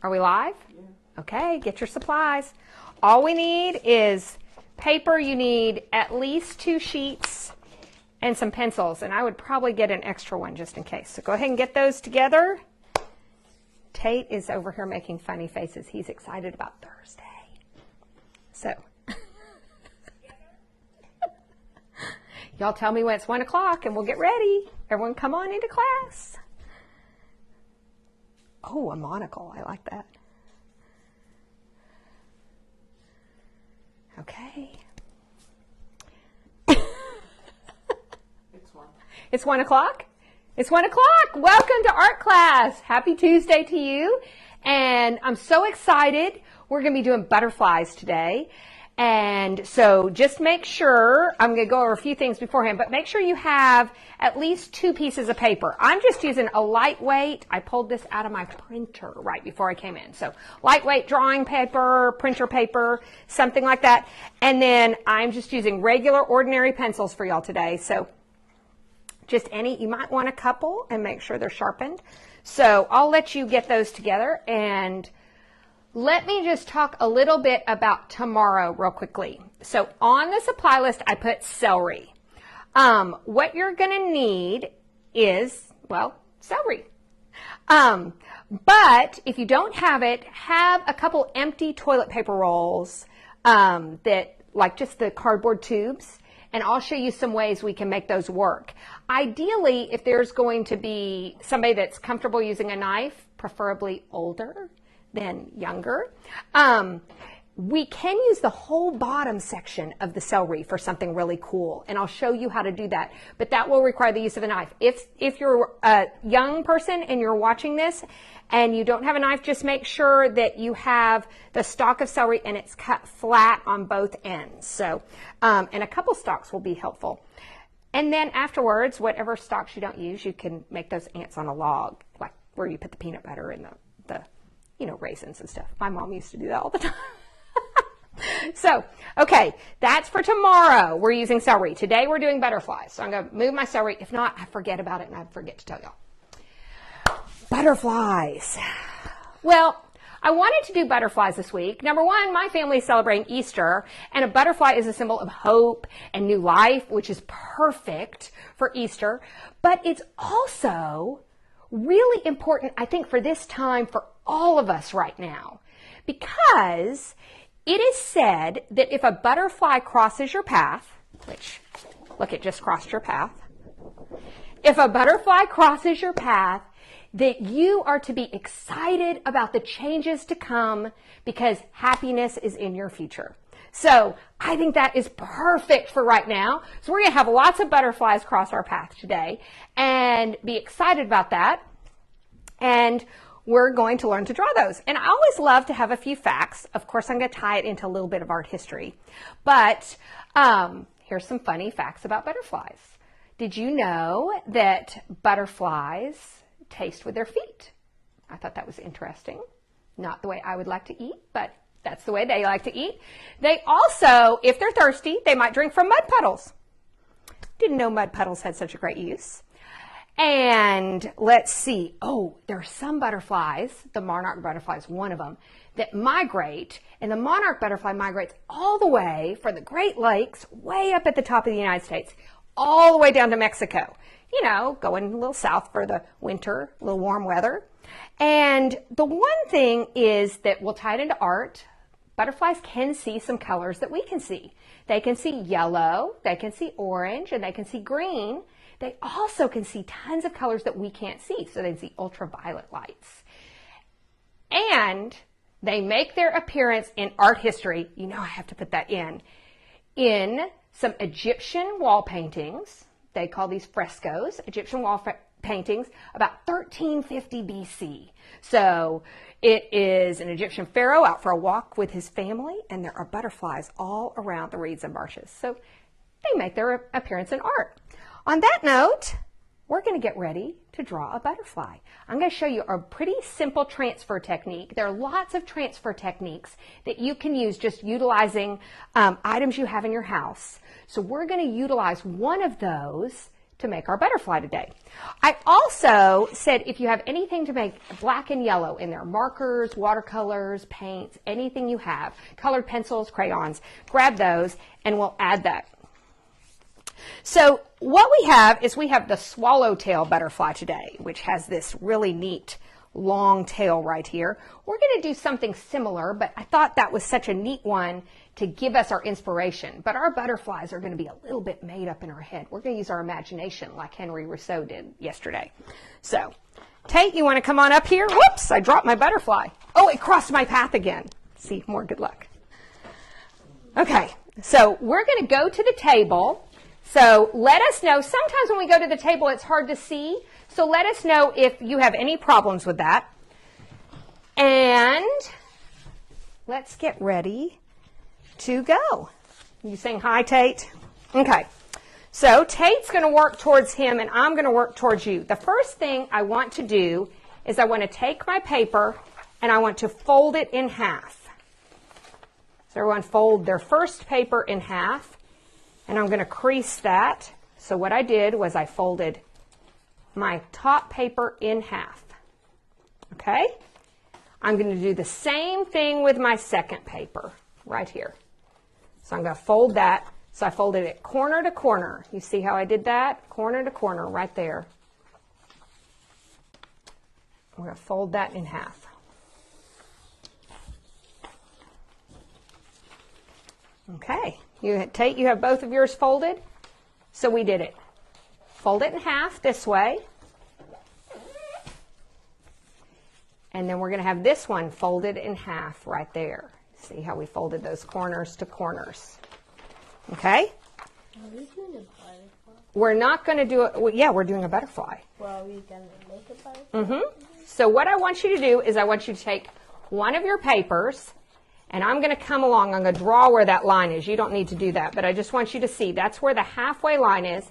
Are we live? Yeah. Okay, get your supplies. All we need is paper. You need at least 2 sheets and some pencils, and I would probably get an extra one just in case. So go ahead and get those together. Tate is over here making funny faces. He's excited about Thursday. So, y'all tell me when it's 1 o'clock and we'll get ready. Everyone come on into class. Oh, a monocle. I like that. Okay. It's 1 o'clock? It's 1 o'clock. Welcome to art class. Happy Tuesday to you. And I'm so excited. We're going to be doing butterflies today. And so just make sure, I'm going to go over a few things beforehand, but make sure you have at least 2 pieces of paper. I'm just using a lightweight. I pulled this out of my printer right before I came in. So lightweight drawing paper, printer paper, something like that. And then I'm just using regular ordinary pencils for y'all today. So just any, you might want a couple and make sure they're sharpened. So I'll let you get those together, and let me just talk a little bit about tomorrow real quickly. So on the supply list, I put celery. What you're going to need is, well, celery. But if you don't have it, have a couple empty toilet paper rolls that, like just the cardboard tubes, and I'll show you some ways we can make those work. Ideally, if there's going to be somebody that's comfortable using a knife, preferably older than younger, we can use the whole bottom section of the celery for something really cool, and I'll show you how to do that. But that will require the use of a knife. If you're a young person and you're watching this and you don't have a knife, just make sure that you have the stalk of celery and it's cut flat on both ends. So, and a couple stalks will be helpful. And then afterwards, whatever stalks you don't use, you can make those ants on a log, like where you put the peanut butter and the raisins and stuff. My mom used to do that all the time. So, okay, that's for tomorrow. We're using celery. Today we're doing butterflies. So I'm going to move my celery. If not, I forget about it and I forget to tell y'all. Butterflies. Well, I wanted to do butterflies this week. Number one, my family is celebrating Easter, and a butterfly is a symbol of hope and new life, which is perfect for Easter. But it's also really important, I think, for this time for all of us right now, because it is said that if a butterfly crosses your path, which, look, it just crossed your path. If a butterfly crosses your path, that you are to be excited about the changes to come because happiness is in your future. So I think that is perfect for right now. So we're going to have lots of butterflies cross our path today and be excited about that. And we're going to learn to draw those. And I always love to have a few facts. Of course, I'm going to tie it into a little bit of art history. But here's some funny facts about butterflies. Did you know that butterflies taste with their feet? I thought that was interesting. Not the way I would like to eat, but that's the way they like to eat. They also, if they're thirsty, they might drink from mud puddles. Didn't know mud puddles had such a great use. And let's see. Oh, there are some butterflies, the monarch butterfly is one of them, that migrate, and the monarch butterfly migrates all the way from the Great Lakes, way up at the top of the United States, all the way down to Mexico. You know, going a little south for the winter, a little warm weather. And the one thing is that we'll tie it into art. Butterflies can see some colors that we can see. They can see yellow, they can see orange, and they can see green. They also can see tons of colors that we can't see. So they can see ultraviolet lights. And they make their appearance in art history. You know, I have to put that in some Egyptian wall paintings. They call these frescoes, Egyptian wall paintings, about 1350 BC. So it is an Egyptian pharaoh out for a walk with his family, and there are butterflies all around the reeds and marshes. So they make their appearance in art. On that note, we're going to get ready to draw a butterfly. I'm going to show you a pretty simple transfer technique. There are lots of transfer techniques that you can use just utilizing items you have in your house. So we're going to utilize one of those to make our butterfly today. I also said if you have anything to make black and yellow in there, markers, watercolors, paints, anything you have, colored pencils, crayons, grab those and we'll add that. So what we have is we have the swallowtail butterfly today, which has this really neat long tail right here. We're going to do something similar, but I thought that was such a neat one to give us our inspiration. But our butterflies are going to be a little bit made up in our head. We're going to use our imagination like Henry Rousseau did yesterday. So, Tate, you want to come on up here? Whoops, I dropped my butterfly. Oh, it crossed my path again. See, more good luck. Okay, so we're going to go to the table. So let us know. Sometimes when we go to the table, it's hard to see. So let us know if you have any problems with that. And let's get ready to go. You saying hi, Tate? Okay. So Tate's going to work towards him, and I'm going to work towards you. The first thing I want to do is I want to take my paper, and I want to fold it in half. So everyone fold their first paper in half. And I'm going to crease that. So what I did was I folded my top paper in half. Okay? I'm going to do the same thing with my second paper right here. So I'm going to fold that. So I folded it corner to corner. You see how I did that? Corner to corner right there. I'm going to fold that in half. Okay. Tate, you have both of yours folded? So we did it. Fold it in half this way. And then we're going to have this one folded in half right there. See how we folded those corners to corners. Okay? Are we doing a butterfly? We're not going to do it. Well, yeah, we're doing a butterfly. Well, are we going to make a butterfly? So what I want you to do is I want you to take one of your papers, and I'm going to come along. I'm going to draw where that line is. You don't need to do that, but I just want you to see that's where the halfway line is.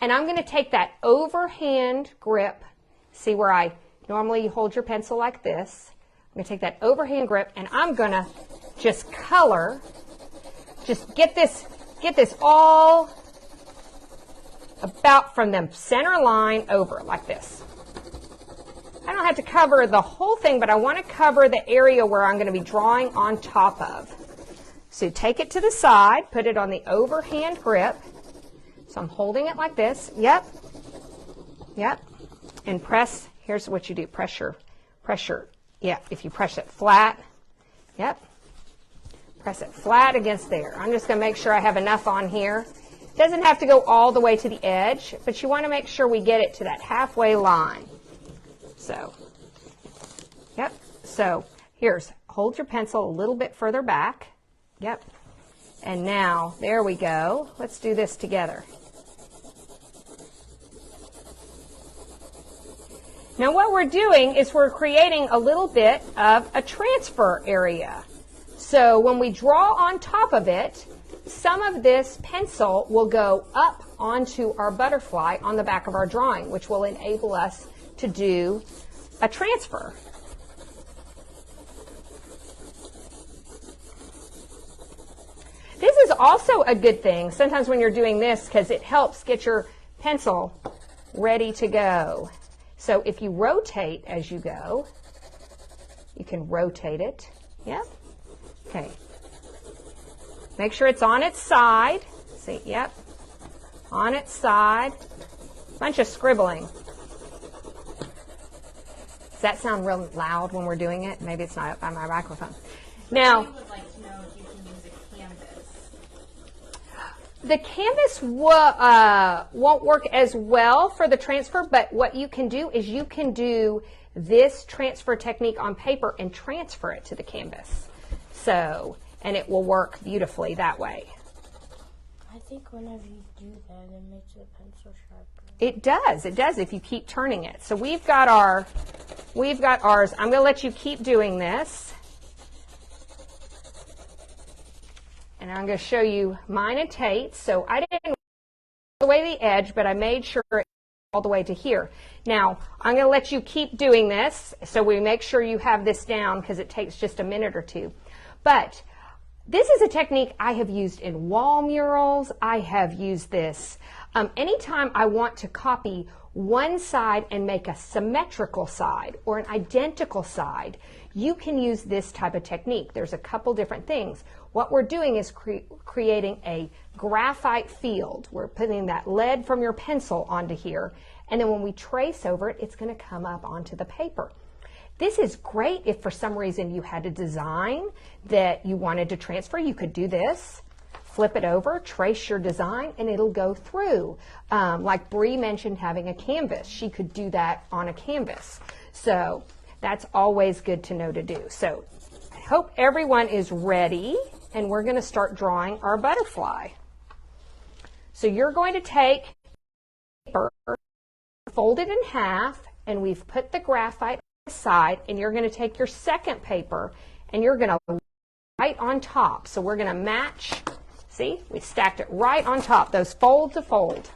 And I'm going to take that overhand grip. See where I normally hold your pencil like this. I'm going to take that overhand grip, and I'm going to just color. Just get this all about from the center line over like this. I don't have to cover the whole thing, but I want to cover the area where I'm going to be drawing on top of. So take it to the side, put it on the overhand grip. So I'm holding it like this. Yep. And press. Here's what you do. Pressure. Yeah, if you press it flat. Yep. Press it flat against there. I'm just going to make sure I have enough on here. It doesn't have to go all the way to the edge, but you want to make sure we get it to that halfway line. So, yep. So hold your pencil a little bit further back. Yep. And now, there we go. Let's do this together. Now what we're doing is we're creating a little bit of a transfer area. So when we draw on top of it, some of this pencil will go up onto our butterfly on the back of our drawing, which will enable us to do a transfer. This is also a good thing sometimes when you're doing this because it helps get your pencil ready to go. So if you rotate as you go, you can rotate it. Yep. Okay. Make sure it's on its side. See, yep. On its side. Bunch of scribbling. Does that sound real loud when we're doing it? Maybe it's not up by my microphone. Now, I would like to know if you can use a canvas. The canvas won't work as well for the transfer, but what you can do is you can do this transfer technique on paper and transfer it to the canvas. So, and it will work beautifully that way. I think whenever you do that, it makes the pencil sharper. It does if you keep turning it. So we've got ours. I'm going to let you keep doing this. And I'm going to show you mine and Tate's. So I didn't all the way to the edge, but I made sure it all the way to here. Now, I'm going to let you keep doing this so we make sure you have this down because it takes just a minute or two. But this is a technique I have used in wall murals. I have used this Anytime I want to copy one side and make a symmetrical side or an identical side, you can use this type of technique. There's a couple different things. What we're doing is creating a graphite field. We're putting that lead from your pencil onto here, and then when we trace over it, it's going to come up onto the paper. This is great if for some reason you had a design that you wanted to transfer. You could do this, flip it over, trace your design, and it'll go through. Like Bree mentioned having a canvas. She could do that on a canvas. So that's always good to know to do. So I hope everyone is ready, and we're going to start drawing our butterfly. So you're going to take paper, fold it in half, and we've put the graphite on the side, and you're going to take your second paper and you're going to right on top. So we're going to match. See, we stacked it right on top, those fold to fold.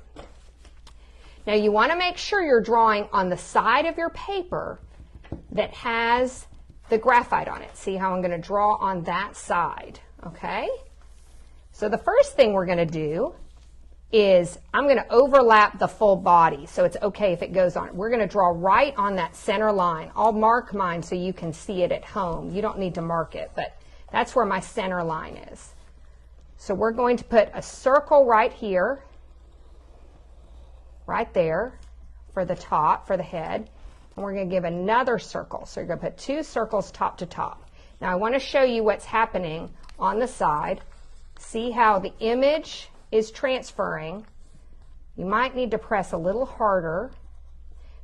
Now you want to make sure you're drawing on the side of your paper that has the graphite on it. See how I'm going to draw on that side, okay? So the first thing we're going to do is I'm going to overlap the full body, so it's okay if it goes on. We're going to draw right on that center line. I'll mark mine so you can see it at home. You don't need to mark it, but that's where my center line is. So we're going to put a circle right here, right there for the top, for the head, and we're going to give another circle. So you're going to put two circles top to top. Now I want to show you what's happening on the side. See how the image is transferring. You might need to press a little harder.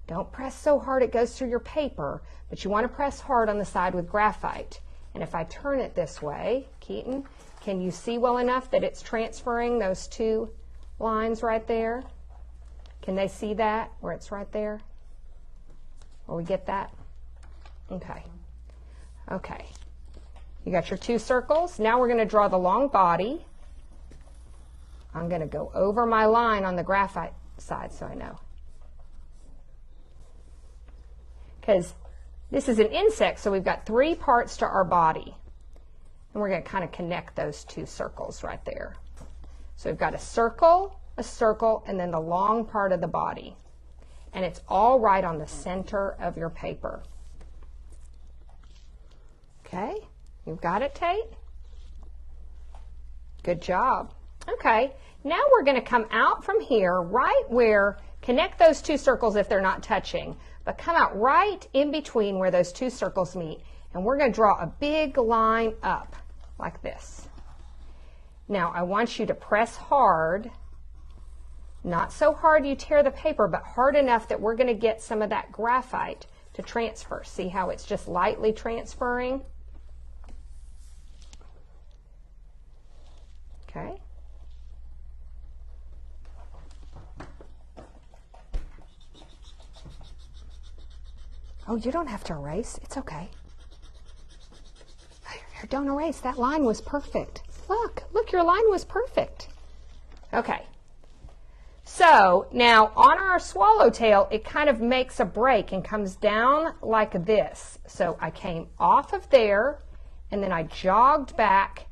Don't press so hard it goes through your paper, but you want to press hard on the side with graphite. And if I turn it this way, Keaton, can you see well enough that it's transferring those two lines right there? Can they see that where it's right there? Will we get that? Okay. Okay. You got your two circles. Now we're going to draw the long body. I'm going to go over my line on the graphite side so I know. Because this is an insect, so we've got three parts to our body. And we're going to kind of connect those two circles right there. So we've got a circle, and then the long part of the body. And it's all right on the center of your paper. Okay, you've got it, Tate? Good job. Okay, now we're going to come out from here right where, connect those two circles if they're not touching, but come out right in between where those two circles meet, and we're going to draw a big line up like this. Now I want you to press hard, not so hard you tear the paper, but hard enough that we're going to get some of that graphite to transfer. See how it's just lightly transferring? Okay. Oh, you don't have to erase. It's okay. Here, don't erase. That line was perfect. Look, your line was perfect. Okay. So now on our swallowtail, it kind of makes a break and comes down like this. So I came off of there, and then I jogged back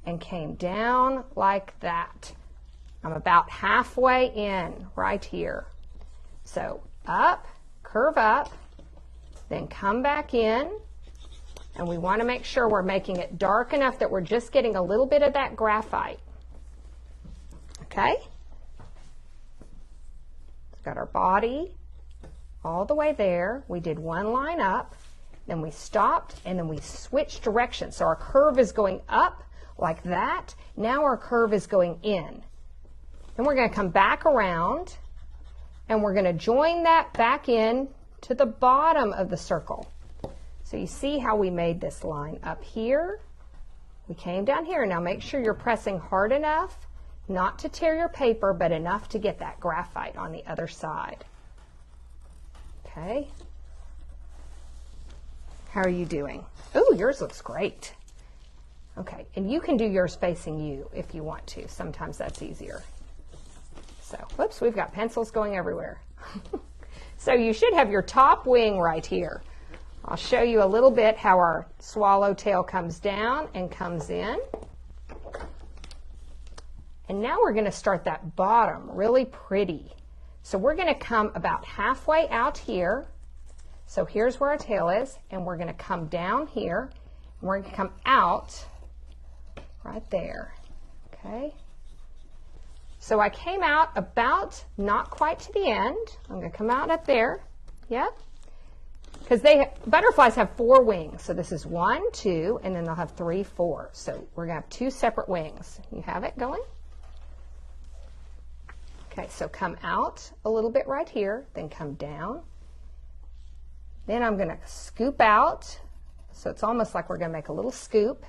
and came down like that. I'm about halfway in right here. So up, curve up, then come back in, and we want to make sure we're making it dark enough that we're just getting a little bit of that graphite. Okay? Got our body all the way there. We did one line up, then we stopped, and then we switched directions. So our curve is going up like that. Now our curve is going in. Then we're going to come back around, and we're going to join that back in to the bottom of the circle. So you see how we made this line up here. We came down here. Now make sure you're pressing hard enough not to tear your paper, but enough to get that graphite on the other side. Okay. How are you doing? Oh, yours looks great. Okay, and you can do yours facing you if you want to. Sometimes that's easier. So, whoops, we've got pencils going everywhere. So you should have your top wing right here. I'll show you a little bit how our swallowtail comes down and comes in. And now we're going to start that bottom really pretty. So we're going to come about halfway out here. So here's where our tail is, and we're going to come down here, and we're going to come out right there. Okay. So I came out about not quite to the end. I'm going to come out up there. Yep. Because butterflies have 4 wings. So this is 1, 2, and then they'll have 3, 4. So we're going to have 2 separate wings. You have it going? Okay, so come out a little bit right here, then come down. Then I'm going to scoop out. So it's almost like we're going to make a little scoop.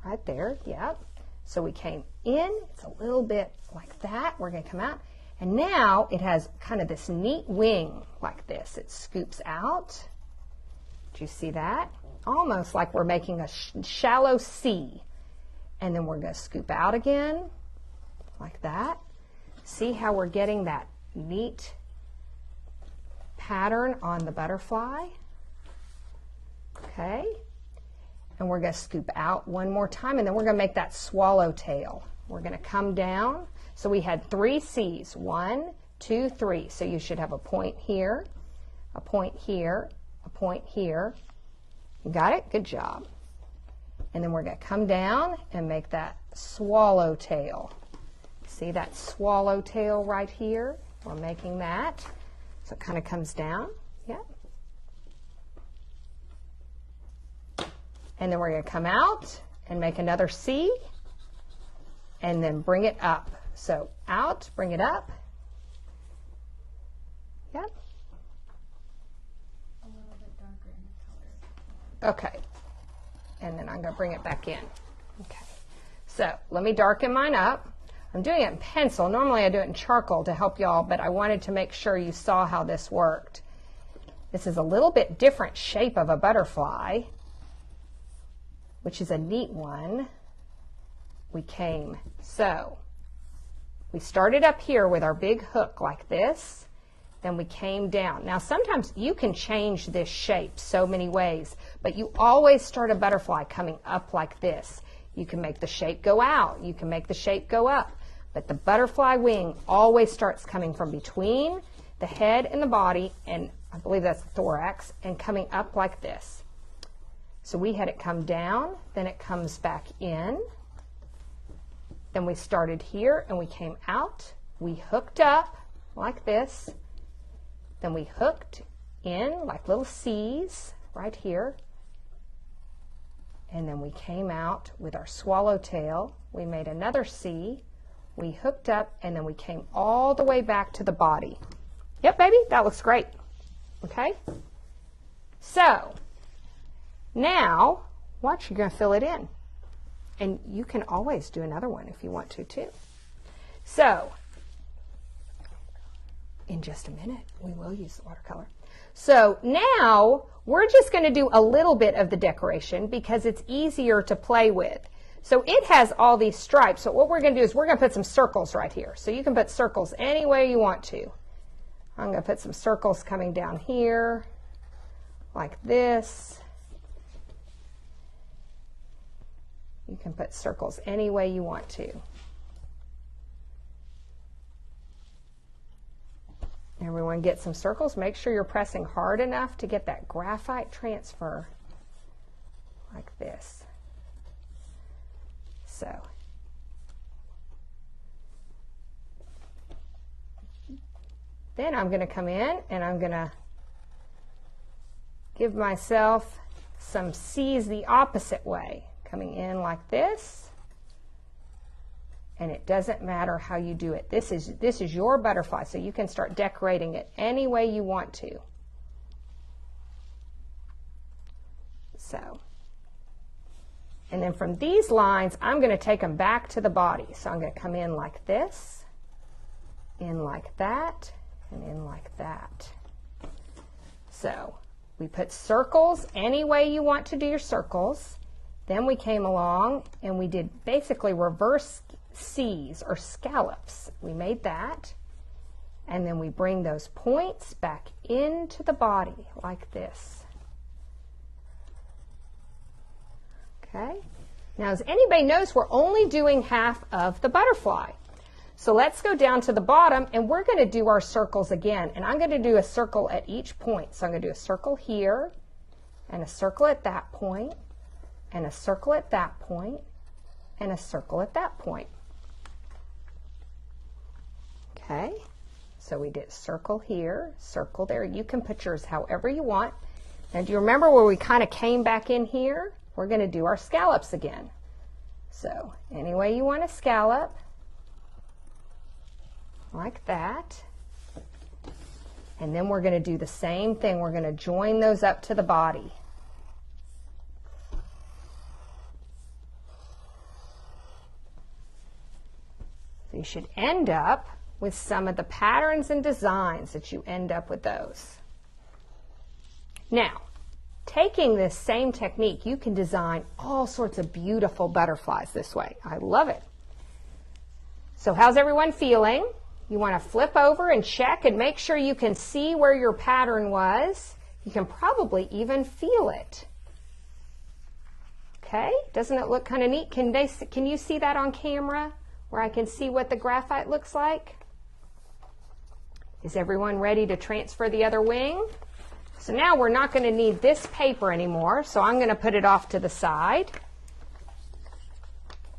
Right there, yep. So we came in, it's a little bit like that. We're going to come out. And now it has kind of this neat wing like this. It scoops out. Do you see that? Almost like we're making a shallow C. And then we're going to scoop out again like that. See how we're getting that neat pattern on the butterfly? Okay. And we're going to scoop out one more time, and then we're going to make that swallowtail. We're going to come down. So we had 3 C's, 1, 2, 3. So you should have a point here, a point here, a point here. You got it? Good job. And then we're going to come down and make that swallowtail. See that swallowtail right here? We're making that. So it kind of comes down. Yep. And then we're going to come out and make another C and then bring it up. So out, bring it up. Yep. A little bit darker in the color. Okay. And then I'm going to bring it back in. Okay. So let me darken mine up. I'm doing it in pencil. Normally I do it in charcoal to help y'all, but I wanted to make sure you saw how this worked. This is a little bit different shape of a butterfly, which is a neat one. We started up here with our big hook like this, then we came down. Now sometimes you can change this shape so many ways, but you always start a butterfly coming up like this. You can make the shape go out, you can make the shape go up, but the butterfly wing always starts coming from between the head and the body, and I believe that's the thorax, and coming up like this. So we had it come down, then it comes back in. Then we started here and we came out. We hooked up like this. Then we hooked in like little C's right here. And then we came out with our swallowtail. We made another C. We hooked up and then we came all the way back to the body. Yep, baby, that looks great. Okay? So, now, watch, you're going to fill it in. And you can always do another one if you want to, too. So, in just a minute, we will use the watercolor. So now, we're just going to do a little bit of the decoration because it's easier to play with. So it has all these stripes. So what we're going to do is we're going to put some circles right here. So you can put circles any way you want to. I'm going to put some circles coming down here, like this. You can put circles any way you want to. Everyone get some circles. Make sure you're pressing hard enough to get that graphite transfer like this. So, then I'm going to come in and I'm going to give myself some C's the opposite way. Coming in like this, and it doesn't matter how you do it. This is your butterfly, so you can start decorating it any way you want to. So, and then from these lines, I'm going to take them back to the body. So I'm going to come in like this, in like that, and in like that. So we put circles any way you want to do your circles. Then we came along and we did basically reverse C's or scallops. We made that. And then we bring those points back into the body like this. Okay? Now, as anybody knows, we're only doing half of the butterfly. So let's go down to the bottom, and we're going to do our circles again. And I'm going to do a circle at each point. So I'm going to do a circle here, and a circle at that point, and a circle at that point, and a circle at that point. Okay, so we did circle here, circle there. You can put yours however you want. And do you remember where we kind of came back in here? We're going to do our scallops again. So any way you want to scallop, like that. And then we're going to do the same thing. We're going to join those up to the body. So you should end up with some of the patterns and designs that you end up with those. Now, taking this same technique, you can design all sorts of beautiful butterflies this way. I love it. So how's everyone feeling? You want to flip over and check and make sure you can see where your pattern was. You can probably even feel it. Okay, doesn't it look kind of neat? Can you see that on camera where I can see what the graphite looks like? Is everyone ready to transfer the other wing? So now we're not going to need this paper anymore, so I'm going to put it off to the side.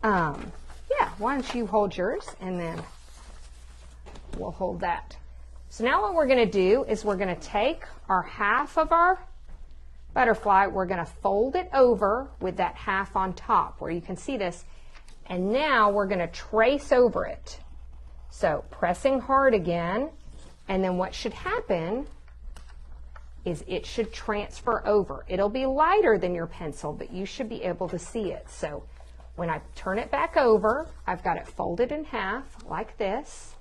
Yeah, why don't you hold yours, and then we'll hold that. So now what we're going to do is we're going to take our half of our butterfly, we're going to fold it over with that half on top where you can see this, and now we're going to trace over it. So pressing hard again, and then what should happen is it should transfer over. It'll be lighter than your pencil, but you should be able to see it. So when I turn it back over, I've got it folded in half like this.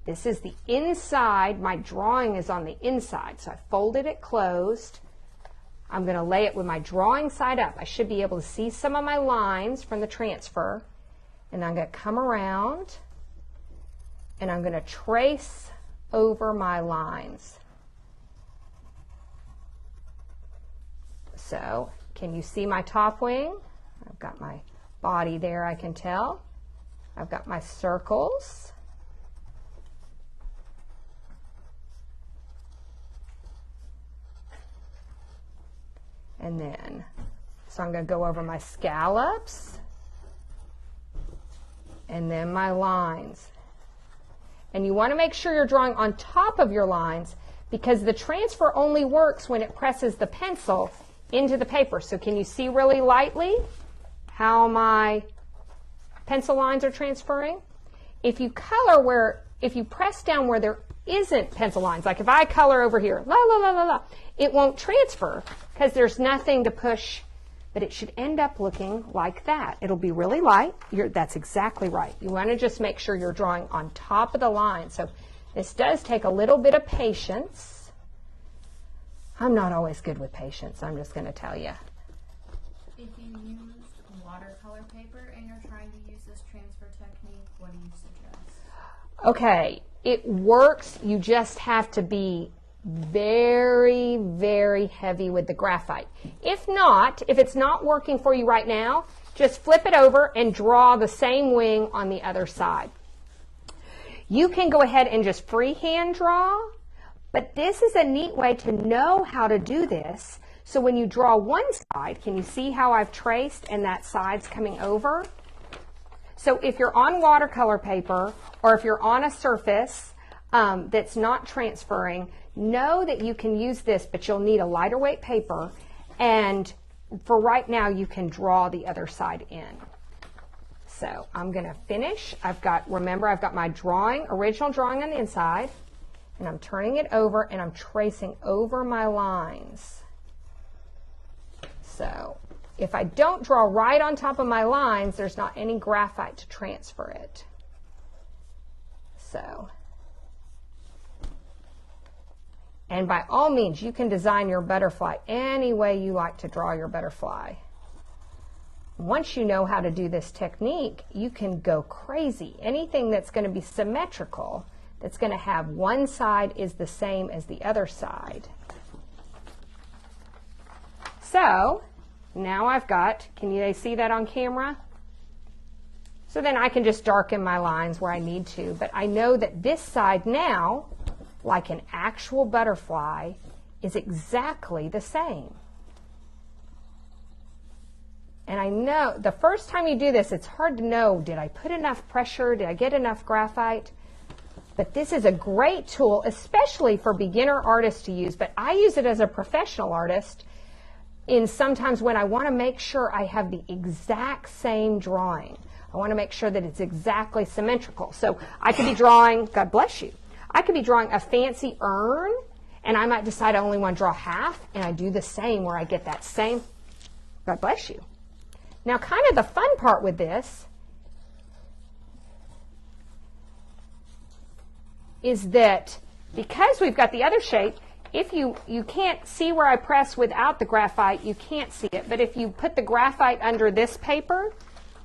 This is the inside. My drawing is on the inside, so I folded it closed. I'm going to lay it with my drawing side up. I should be able to see some of my lines from the transfer. And I'm going to come around, and I'm going to trace over my lines. So, can you see my top wing? I've got my body there, I can tell. I've got my circles. And then, so I'm going to go over my scallops, and then my lines. And you want to make sure you're drawing on top of your lines, because the transfer only works when it presses the pencil into the paper. So can you see really lightly how my pencil lines are transferring? If you press down where there isn't pencil lines, like if I color over here, la la la la la, it won't transfer because there's nothing to push, but it should end up looking like that. It'll be really light. That's exactly right. You want to just make sure you're drawing on top of the line. So this does take a little bit of patience. I'm not always good with patience, I'm just going to tell you. If you used watercolor paper and you're trying to use this transfer technique, what do you suggest? Okay, it works. You just have to be very, very heavy with the graphite. If it's not working for you right now, just flip it over and draw the same wing on the other side. You can go ahead and just freehand draw, but this is a neat way to know how to do this. So when you draw one side, can you see how I've traced and that side's coming over? So if you're on watercolor paper or if you're on a surface that's not transferring, know that you can use this, but you'll need a lighter weight paper. And for right now, you can draw the other side in. So I'm going to finish. Remember, I've got my original drawing on the inside, and I'm turning it over and I'm tracing over my lines. So if I don't draw right on top of my lines, there's not any graphite to transfer it. So, and by all means, you can design your butterfly any way you like to draw your butterfly. Once you know how to do this technique, you can go crazy. Anything that's going to be symmetrical, that's going to have one side is the same as the other side. So, Now I've got, can you see that on camera? So then I can just darken my lines where I need to, but I know that this side now, like an actual butterfly, is exactly the same. And I know the first time you do this, it's hard to know, did I put enough pressure? Did I get enough graphite? But this is a great tool, especially for beginner artists to use, but I use it as a professional artist in sometimes when I want to make sure I have the exact same drawing. I want to make sure that it's exactly symmetrical. So I could be drawing, God bless you, I could be drawing a fancy urn, and I might decide I only want to draw half, and I do the same where I get that same, God bless you. Now, kind of the fun part with this is that because we've got the other shape, if you can't see where I press without the graphite, you can't see it. But if you put the graphite under this paper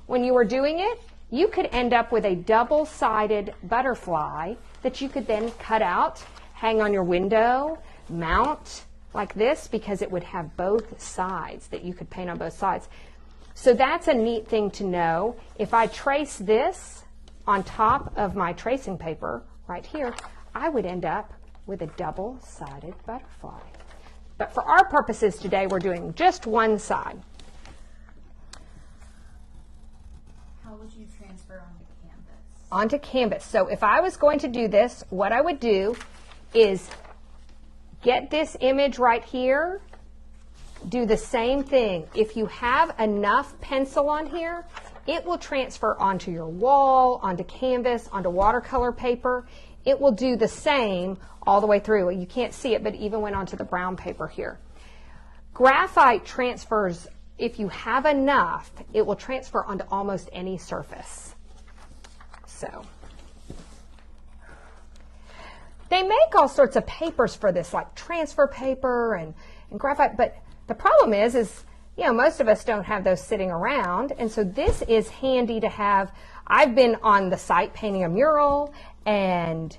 when you were doing it, you could end up with a double-sided butterfly that you could then cut out, hang on your window, mount like this, because it would have both sides that you could paint on both sides. So that's a neat thing to know. If I trace this on top of my tracing paper right here, I would end up with a double-sided butterfly. But for our purposes today, we're doing just one side. How would you transfer onto canvas? Onto canvas. So if I was going to do this, what I would do is get this image right here, do the same thing. If you have enough pencil on here, it will transfer onto your wall, onto canvas, onto watercolor paper. It will do the same all the way through. You can't see it, but it even went onto the brown paper here. Graphite transfers, if you have enough, it will transfer onto almost any surface. So they make all sorts of papers for this, like transfer paper and graphite, but the problem is, you know, most of us don't have those sitting around, and so this is handy to have. I've been on the site painting a mural, and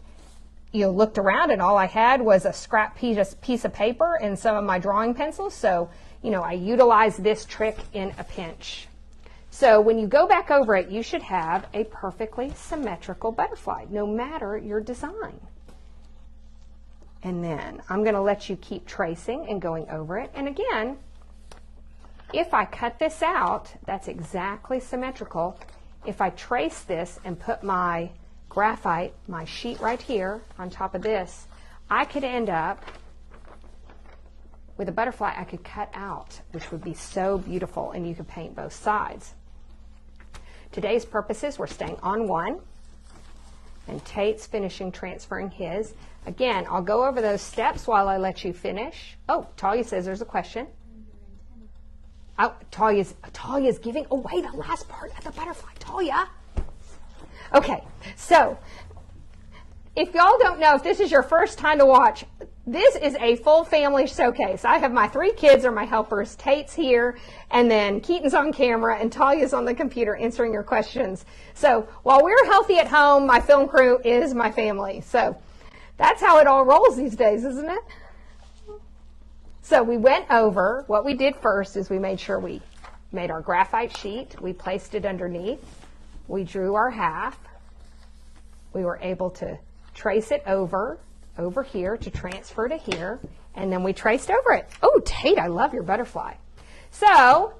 looked around, and all I had was a scrap piece of paper and some of my drawing pencils. So, I utilize this trick in a pinch. So when you go back over it, you should have a perfectly symmetrical butterfly, no matter your design. And then I'm going to let you keep tracing and going over it. And again, if I cut this out, that's exactly symmetrical. If I trace this and put my graphite, my sheet right here on top of this, I could end up with a butterfly I could cut out, which would be so beautiful, and you could paint both sides. Today's purposes, we're staying on one, and Tate's finishing transferring his. Again, I'll go over those steps while I let you finish. Oh, Talia says there's a question. Oh, Talia's giving away the last part of the butterfly. Talia. Okay, so if y'all don't know, if this is your first time to watch, this is a full family showcase. I have my 3 kids are my helpers. Tate's here, and then Keaton's on camera, and Talia's on the computer answering your questions. So while we're healthy at home, my film crew is my family. So that's how it all rolls these days, isn't it? So we went over, what we did first is we made sure we made our graphite sheet. We placed it underneath. We drew our half. We were able to trace it over here to transfer to here, and then we traced over it. Oh, Tate, I love your butterfly. So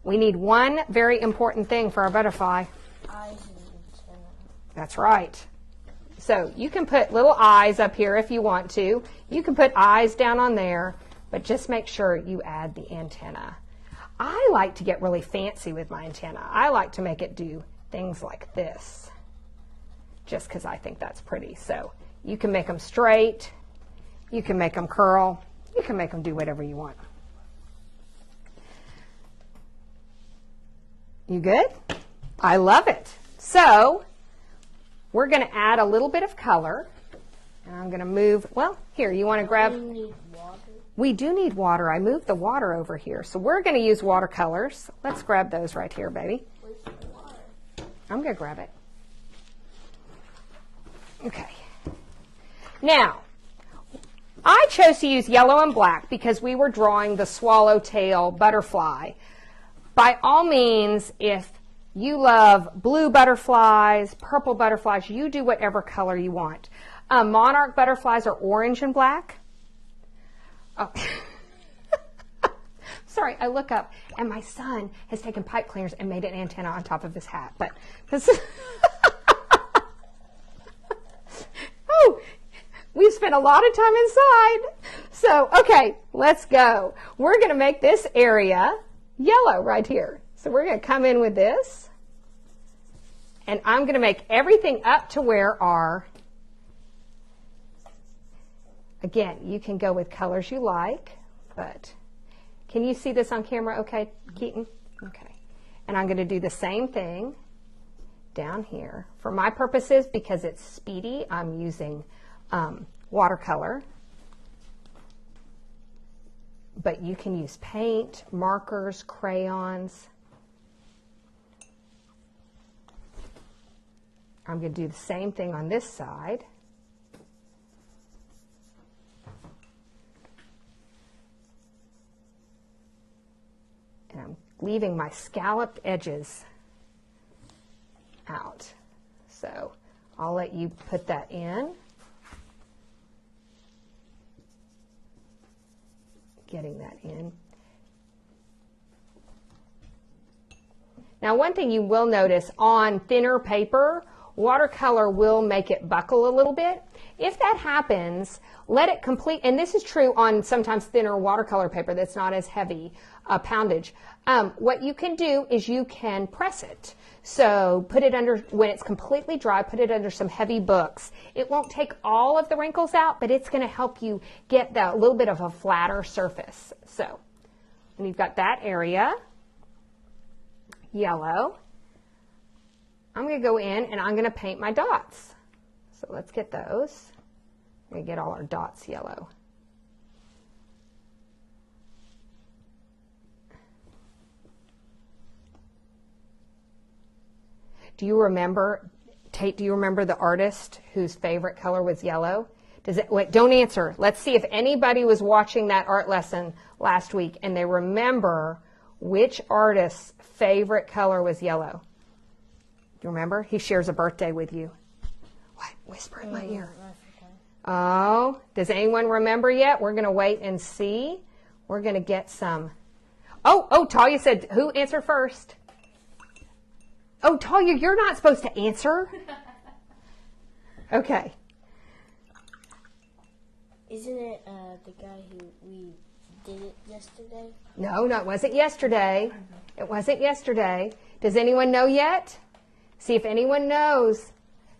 we need one very important thing for our butterfly. Eyes and antenna. That's right. So you can put little eyes up here if you want to. You can put eyes down on there, but just make sure you add the antenna. I like to get really fancy with my antenna. I like to make it do things like this, just because I think that's pretty. So you can make them straight, you can make them curl, you can make them do whatever you want. You good? I love it. So we're going to add a little bit of color. And I'm going to move, well, here, you want to grab... Do you need water? We do need water. I moved the water over here. So we're going to use watercolors. Let's grab those right here, baby. Where's the water? I'm going to grab it. Okay. Now, I chose to use yellow and black because we were drawing the swallowtail butterfly. by all means, if you love blue butterflies, purple butterflies, you do whatever color you want. Monarch butterflies are orange and black. Oh. Sorry, I look up and my son has taken pipe cleaners and made an antenna on top of his hat. But this oh, we've spent a lot of time inside. So, okay, let's go. We're going to make this area yellow right here. So we're going to come in with this. And I'm going to make everything up to where our, again, you can go with colors you like, but can you see this on camera okay, Keaton? Okay. And I'm going to do the same thing down here. For my purposes, because it's speedy, I'm using watercolor. But you can use paint, markers, crayons. I'm going to do the same thing on this side. And I'm leaving my scalloped edges out. So I'll let you put that in. Getting that in. Now, one thing you will notice on thinner paper, watercolor will make it buckle a little bit. If that happens, let it complete, and this is true on sometimes thinner watercolor paper that's not as heavy poundage. What you can do is you can press it. So put it under, when it's completely dry, put it under some heavy books. It won't take all of the wrinkles out, but it's going to help you get that little bit of a flatter surface. So, and you've got that area, yellow. I'm going to go in and I'm going to paint my dots. So let's get those. We're going to get all our dots yellow. Do you remember, Tate, do you remember the artist whose favorite color was yellow? Does it, wait, don't answer. Let's see if anybody was watching that art lesson last week and they remember which artist's favorite color was yellow. Do you remember? He shares a birthday with you. What? Whisper in my ear. Oh, does anyone remember yet? We're going to wait and see. We're going to get some. Oh, Talia said, who answered first? Oh, Talia, you're not supposed to answer. Okay. Isn't it the guy who we did it yesterday? No, it wasn't yesterday. It wasn't yesterday. Does anyone know yet? See if anyone knows.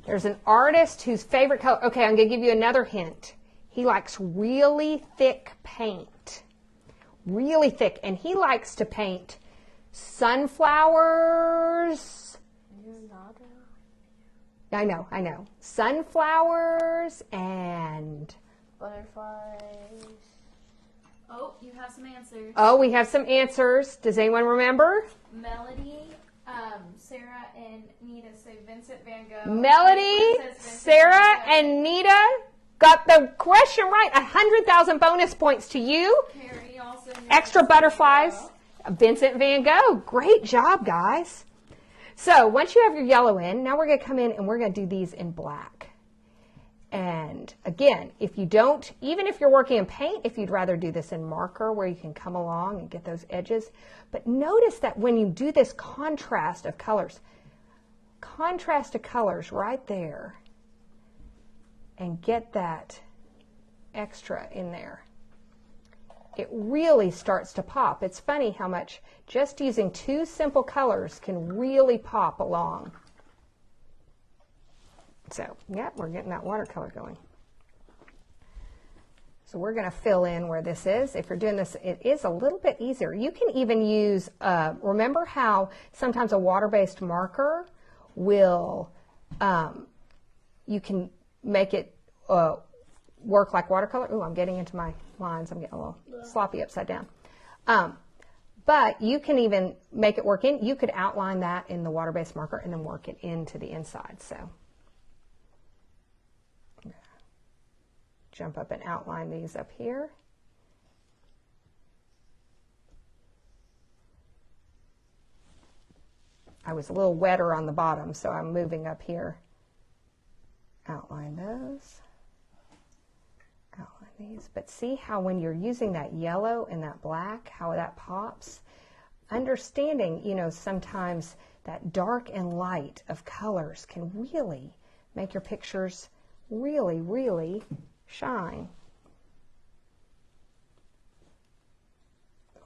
There's an artist whose favorite color. Okay, I'm going to give you another hint. He likes really thick paint. Really thick. And he likes to paint sunflowers. I know. Sunflowers and butterflies. Oh, you have some answers. Oh, we have some answers. Does anyone remember? Melody, Sarah, and Nita say Vincent van Gogh. Melody, Sarah, and Nita got the question right. 100,000 bonus points to you. Carrie also knew Extra Vincent butterflies. Van Gogh. Vincent van Gogh. Great job, guys. So once you have your yellow in, now we're going to come in and we're going to do these in black. And again, if you don't, even if you're working in paint, if you'd rather do this in marker where you can come along and get those edges. But notice that when you do this contrast of colors right there, and get that extra in there, it really starts to pop. It's funny how much just using two simple colors can really pop along. So, yeah, we're getting that watercolor going. So we're going to fill in where this is. If you're doing this, it is a little bit easier. You can even use, remember how sometimes a water-based marker will, you can make it work like watercolor. Ooh, I'm getting into my lines. I'm getting a little sloppy upside down. But you can even make it work in. You could outline that in the water-based marker and then work it into the inside. So jump up and outline these up here. I was a little wetter on the bottom, so I'm moving up here. Outline those. Outline these. But see how when you're using that yellow and that black, how that pops? Understanding, you know, sometimes that dark and light of colors can really make your pictures really, really shine.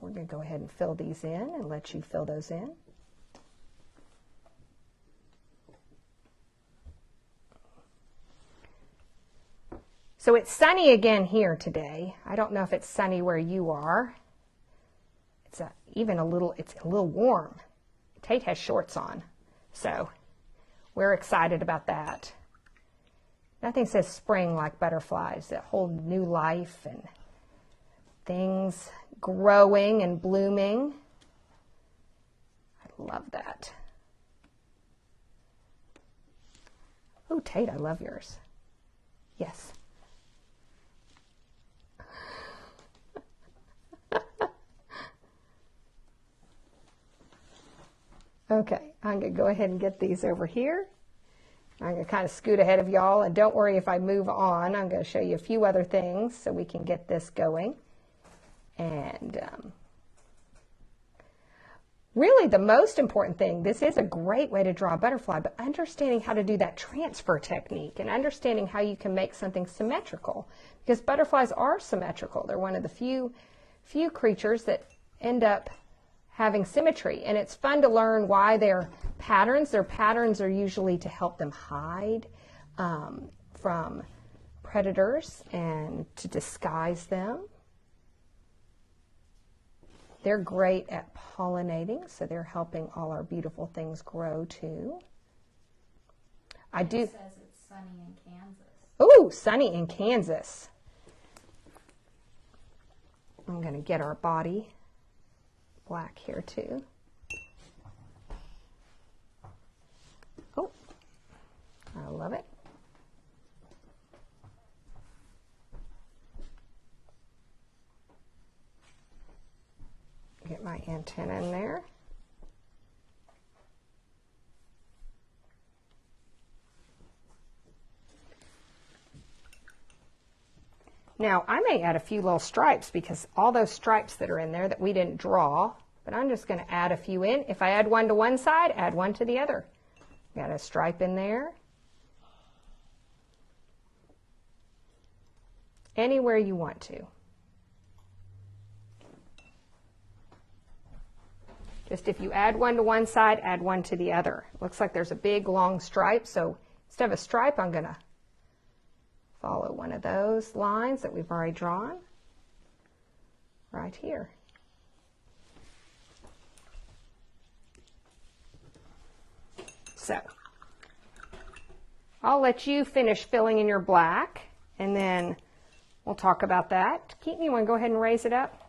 We're going to go ahead and fill these in and let you fill those in. So it's sunny again here today. I don't know if it's sunny where you are. It's it's a little warm. Tate has shorts on, so we're excited about that. Nothing says spring like butterflies, that whole new life and things growing and blooming. I love that. Oh, Tate, I love yours. Yes. Okay, I'm going to go ahead and get these over here. I'm going to kind of scoot ahead of y'all, and don't worry if I move on. I'm going to show you a few other things so we can get this going. And really the most important thing, this is a great way to draw a butterfly, but understanding how to do that transfer technique and understanding how you can make something symmetrical, because butterflies are symmetrical. They're one of the few creatures that end up having symmetry, and it's fun to learn why their patterns are usually to help them hide from predators and to disguise them. They're great at pollinating, so they're helping all our beautiful things grow too. It says it's sunny in Kansas. Oh, sunny in Kansas. I'm going to get our body black here too. Oh, I love it. Get my antenna in there. Now, I may add a few little stripes because all those stripes that are in there that we didn't draw, but I'm just going to add a few in. If I add one to one side, add one to the other. Got a stripe in there. Anywhere you want to. Just if you add one to one side, add one to the other. Looks like there's a big long stripe, so instead of a stripe, I'm going to follow one of those lines that we've already drawn right here. So I'll let you finish filling in your black, and then we'll talk about that. Keaton, you want to go ahead and raise it up?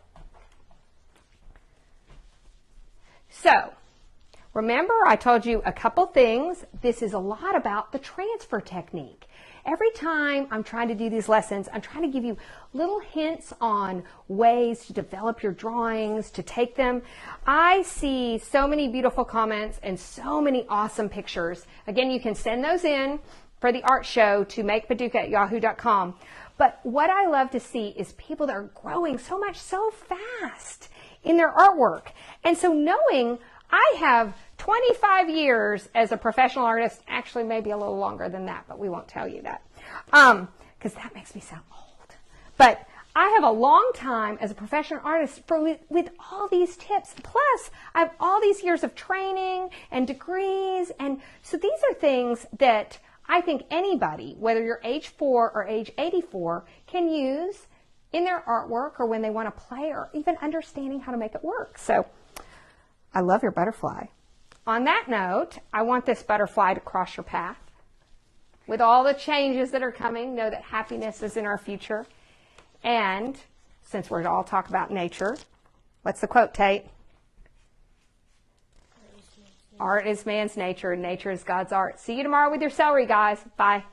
So, remember I told you a couple things. This is a lot about the transfer technique. Every time I'm trying to do these lessons, I'm trying to give you little hints on ways to develop your drawings, to take them. I see so many beautiful comments and so many awesome pictures. Again, you can send those in for the art show to makepaducah@yahoo.com. But what I love to see is people that are growing so much so fast in their artwork. And so knowing I have 25 years as a professional artist, actually maybe a little longer than that, but we won't tell you that because that makes me sound old. But I have a long time as a professional artist with all these tips. Plus, I have all these years of training and degrees. And so these are things that I think anybody, whether you're age 4 or age 84, can use in their artwork or when they want to play or even understanding how to make it work. So I love your butterfly. On that note, I want this butterfly to cross your path. With all the changes that are coming, know that happiness is in our future. And since we're all talk about nature, what's the quote, Tate? Art is man's nature, and nature is God's art. See you tomorrow with your celery, guys. Bye.